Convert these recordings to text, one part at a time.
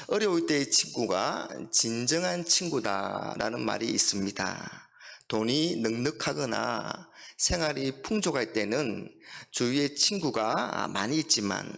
어려울 때의 친구가 진정한 친구다라는 말이 있습니다. 돈이 넉넉하거나 생활이 풍족할 때는 주위에 친구가 많이 있지만,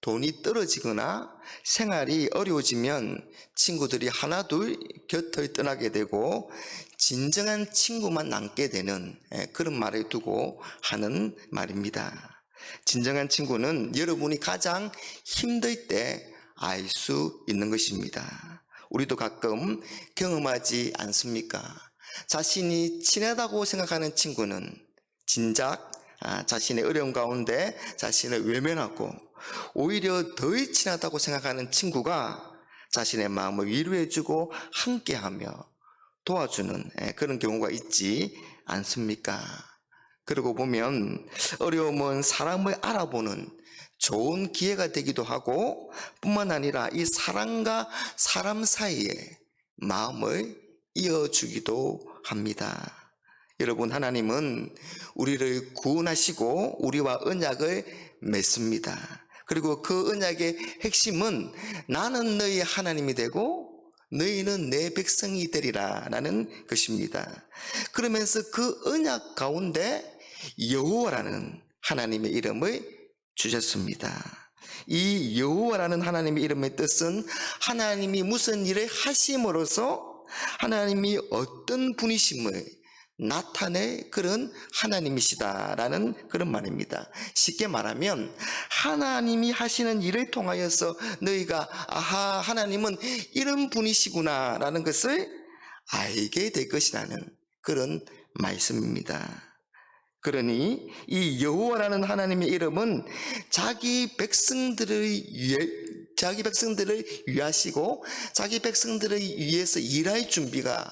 돈이 떨어지거나 생활이 어려워지면 친구들이 하나둘 곁을 떠나게 되고 진정한 친구만 남게 되는, 그런 말을 두고 하는 말입니다. 진정한 친구는 여러분이 가장 힘들 때 알 수 있는 것입니다. 우리도 가끔 경험하지 않습니까? 자신이 친하다고 생각하는 친구는 진작 자신의 어려움 가운데 자신을 외면하고, 오히려 더 친하다고 생각하는 친구가 자신의 마음을 위로해주고 함께하며 도와주는 그런 경우가 있지 않습니까? 그러고 보면 어려움은 사람을 알아보는 좋은 기회가 되기도 하고, 뿐만 아니라 이 사람과 사람 사이에 마음을 이어주기도 합니다. 여러분, 하나님은 우리를 구원하시고 우리와 언약을 맺습니다. 그리고 그 언약의 핵심은 나는 너희 하나님이 되고 너희는 내 백성이 되리라 라는 것입니다. 그러면서 그 언약 가운데 여호와라는 하나님의 이름을 주셨습니다. 이 여호와라는 하나님의 이름의 뜻은 하나님이 무슨 일을 하심으로써 하나님이 어떤 분이심을 나타낼 그런 하나님이시다라는 그런 말입니다. 쉽게 말하면 하나님이 하시는 일을 통하여서 너희가 아하, 하나님은 이런 분이시구나 라는 것을 알게 될 것이라는 그런 말씀입니다. 그러니 이 여호와라는 하나님의 이름은 자기 백성들을 위하시고 자기 백성들을 위해서 일할 준비가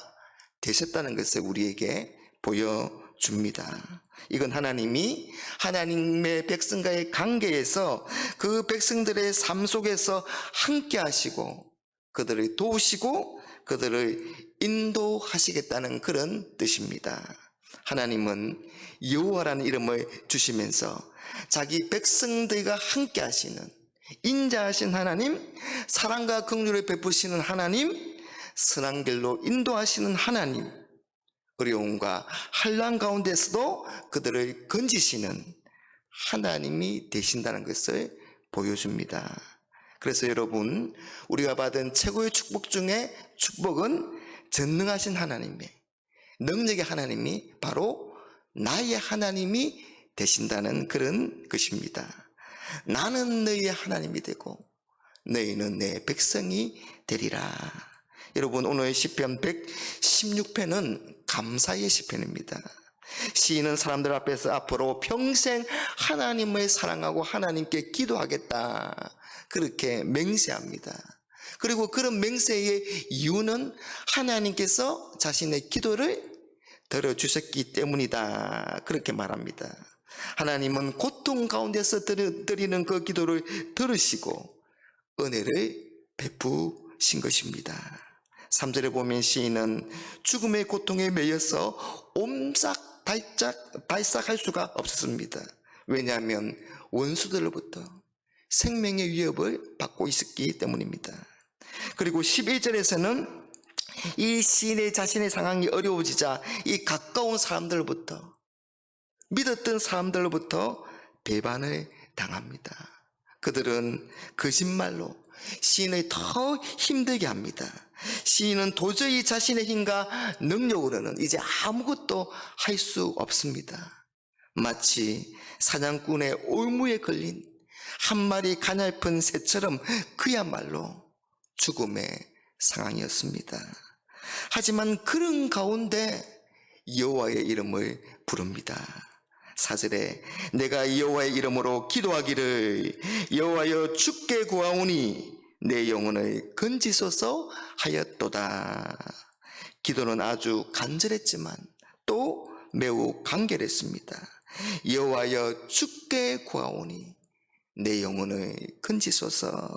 되셨다는 것을 우리에게 보여줍니다. 이건 하나님이 하나님의 백성과의 관계에서 그 백성들의 삶 속에서 함께 하시고 그들을 도우시고 그들을 인도하시겠다는 그런 뜻입니다. 하나님은 여호와라는 이름을 주시면서 자기 백성들과 함께 하시는 인자하신 하나님, 사랑과 긍휼을 베푸시는 하나님, 선한 길로 인도하시는 하나님, 어려움과 환난 가운데서도 그들을 건지시는 하나님이 되신다는 것을 보여줍니다. 그래서 여러분, 우리가 받은 최고의 축복 중에 축복은 전능하신 하나님의 능력의 하나님이 바로 나의 하나님이 되신다는 그런 것입니다. 나는 너희의 하나님이 되고 너희는 내 백성이 되리라. 여러분, 오늘 시편 116편은 감사의 시편입니다. 시인은 사람들 앞에서 앞으로 평생 하나님을 사랑하고 하나님께 기도하겠다 그렇게 맹세합니다. 그리고 그런 맹세의 이유는 하나님께서 자신의 기도를 들어주셨기 때문이다 그렇게 말합니다. 하나님은 고통 가운데서 드리는 그 기도를 들으시고 은혜를 베푸신 것입니다. 3절에 보면 시인은 죽음의 고통에 매여서 옴싹 발싹할 수가 없었습니다. 왜냐하면 원수들로부터 생명의 위협을 받고 있었기 때문입니다. 그리고 11절에서는 이 시인의 자신의 상황이 어려워지자 이 가까운 사람들로부터, 믿었던 사람들로부터 배반을 당합니다. 그들은 거짓말로 시인을 더 힘들게 합니다. 시인은 도저히 자신의 힘과 능력으로는 이제 아무것도 할 수 없습니다. 마치 사냥꾼의 올무에 걸린 한 마리 가냘픈 새처럼 그야말로 죽음의 상황이었습니다. 하지만 그런 가운데 여호와의 이름을 부릅니다. 4절에 내가 여호와의 이름으로 기도하기를 여호와여 주께 구하오니 내 영혼을 건지소서 하였도다. 기도는 아주 간절했지만 또 매우 간결했습니다. 여호와여 주께 구하오니 내 영혼을 건지소서.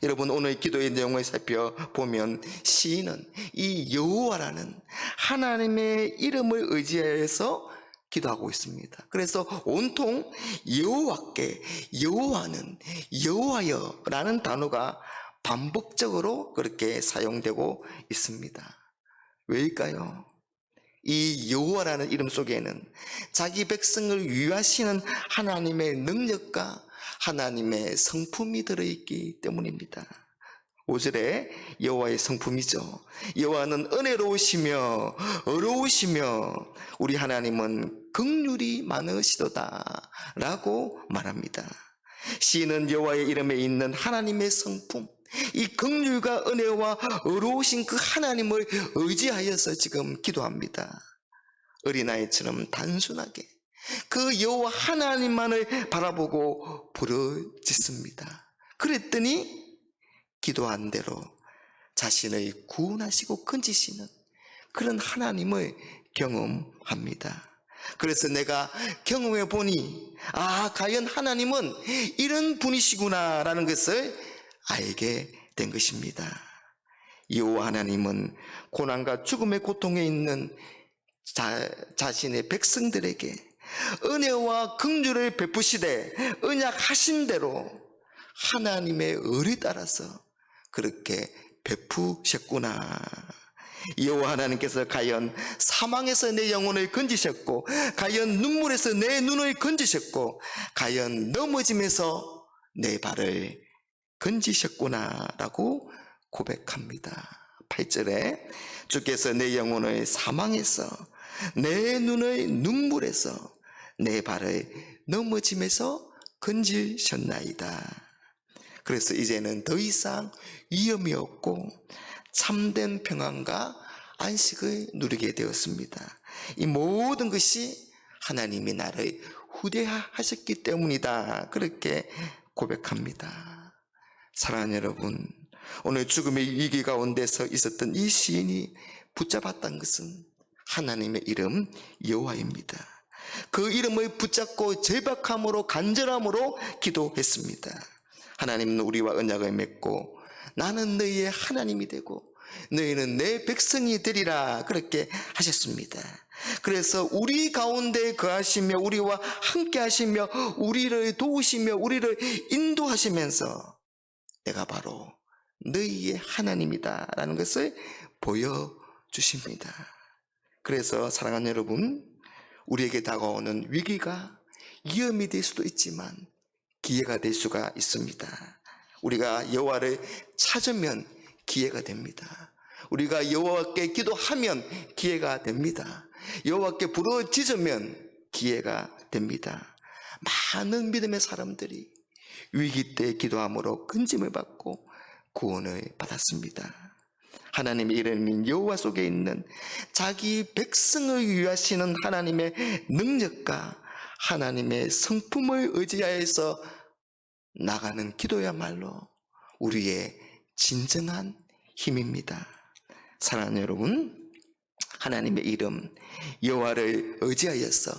여러분, 오늘 기도의 내용을 살펴보면 시인은 이 여호와라는 하나님의 이름을 의지해서 기도하고 있습니다. 그래서 온통 여호와께, 여호와는, 여호와여 라는 단어가 반복적으로 그렇게 사용되고 있습니다. 왜일까요? 이 여호와라는 이름 속에는 자기 백성을 위하시는 하나님의 능력과 하나님의 성품이 들어있기 때문입니다. 5절에 여호와의 성품이죠. 여호와는 은혜로우시며 어려우시며 우리 하나님은 긍휼이 많으시도다 라고 말합니다. 시인은 여호와의 이름에 있는 하나님의 성품, 이 긍휼과 은혜와 어려우신 그 하나님을 의지하여서 지금 기도합니다. 어린아이처럼 단순하게 그 여호와 하나님만을 바라보고 부르짖습니다. 그랬더니 기도한 대로 자신을 구원하시고 건지시는 그런 하나님을 경험합니다. 그래서 내가 경험해 보니 과연 하나님은 이런 분이시구나 라는 것을 알게 된 것입니다. 여호와 하나님은 고난과 죽음의 고통에 있는 자신의 백성들에게 은혜와 긍휼을 베푸시되 언약하신 대로 하나님의 의를 따라서 그렇게 베푸셨구나. 여호와 하나님께서 과연 사망에서 내 영혼을 건지셨고, 과연 눈물에서 내 눈을 건지셨고, 과연 넘어짐에서 내 발을 건지셨구나 라고 고백합니다. 8절에 주께서 내 영혼을 사망에서, 내 눈을 눈물에서, 내 발을 넘어짐에서 건지셨나이다. 그래서 이제는 더 이상 위험이 없고 참된 평안과 안식을 누리게 되었습니다. 이 모든 것이 하나님이 나를 후대하셨기 때문이다. 그렇게 고백합니다. 사랑하는 여러분, 오늘 죽음의 위기 가운데서 있었던 이 시인이 붙잡았던 것은 하나님의 이름 여호와입니다. 그 이름을 붙잡고 절박함으로 간절함으로 기도했습니다. 하나님은 우리와 언약을 맺고 나는 너희의 하나님이 되고 너희는 내 백성이 되리라 그렇게 하셨습니다. 그래서 우리 가운데 거하시며 우리와 함께 하시며 우리를 도우시며 우리를 인도하시면서 내가 바로 너희의 하나님이다 라는 것을 보여주십니다. 그래서 사랑하는 여러분, 우리에게 다가오는 위기가 위험이 될 수도 있지만 기회가 될 수가 있습니다. 우리가 여호와를 찾으면 기회가 됩니다. 우리가 여호와께 기도하면 기회가 됩니다. 여호와께 부르짖으면 기회가 됩니다. 많은 믿음의 사람들이 위기 때 기도함으로 건짐을 받고 구원을 받았습니다. 하나님의 이름인 여호와 속에 있는 자기 백성을 위하시는 하나님의 능력과 하나님의 성품을 의지하여서 나가는 기도야말로 우리의 진정한 힘입니다. 사랑하는 여러분, 하나님의 이름 여호와를 의지하여서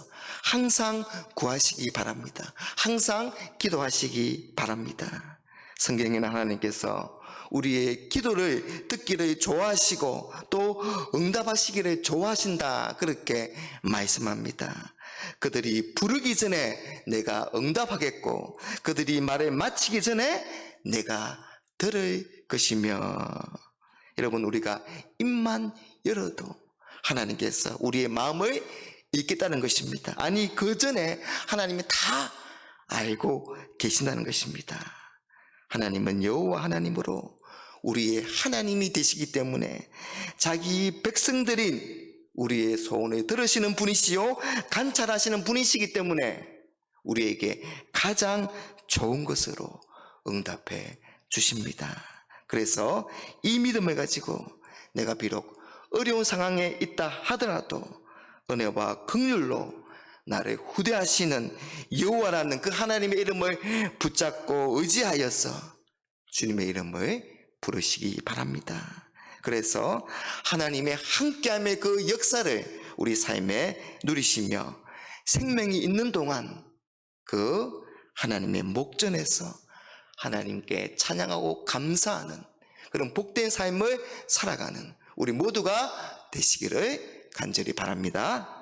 항상 구하시기 바랍니다. 항상 기도하시기 바랍니다. 성경에는 하나님께서 우리의 기도를 듣기를 좋아하시고 또 응답하시기를 좋아하신다 그렇게 말씀합니다. 그들이 부르기 전에 내가 응답하겠고 그들이 말을 마치기 전에 내가 들을 것이며, 여러분, 우리가 입만 열어도 하나님께서 우리의 마음을 읽겠다는 것입니다. 아니, 그 전에 하나님이 다 알고 계신다는 것입니다. 하나님은 여호와 하나님으로 우리의 하나님이 되시기 때문에 자기 백성들인 우리의 소원을 들으시는 분이시요 관찰하시는 분이시기 때문에 우리에게 가장 좋은 것으로 응답해 주십니다. 그래서 이 믿음을 가지고 내가 비록 어려운 상황에 있다 하더라도 은혜와 긍휼로 나를 후대하시는 여호와라는 그 하나님의 이름을 붙잡고 의지하여서 주님의 이름을 부르시기 바랍니다. 그래서 하나님의 함께함의 그 역사를 우리 삶에 누리시며 생명이 있는 동안 그 하나님의 목전에서 하나님께 찬양하고 감사하는 그런 복된 삶을 살아가는 우리 모두가 되시기를 간절히 바랍니다.